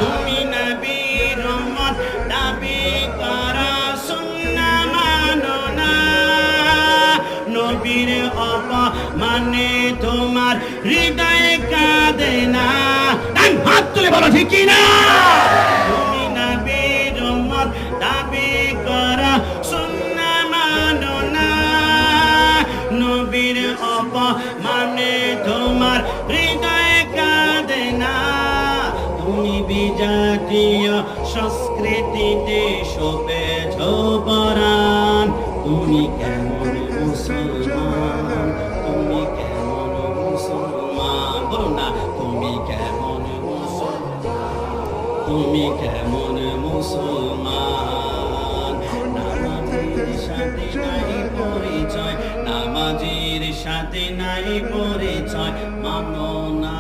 তুমি নবীর উম্মত দাবি করা সুন্নাহ মানো না, নবীর অপমানে তোমার হৃদয় কাঁদে না। হাত তুলে বলো ঠিক কি না? তুমি নবীর উম্মত দাবি করা সুন্নাহ মানো না, নবীর অপমানে তোমার হৃদয় কাঁদে না। তুমি বিজাতীয় সংস্কৃতিতে শোভেছ পরাণ, তুমি কেমন মুসলমান, তুমি কেমন মুসলমান, বলো না তুমি কেমন মুসলমান, তুমি কেমন মুসলমান। নামাজের সাথে নাই পরিচয়, নামাজের সাথে নাই পরিচয়, মানো না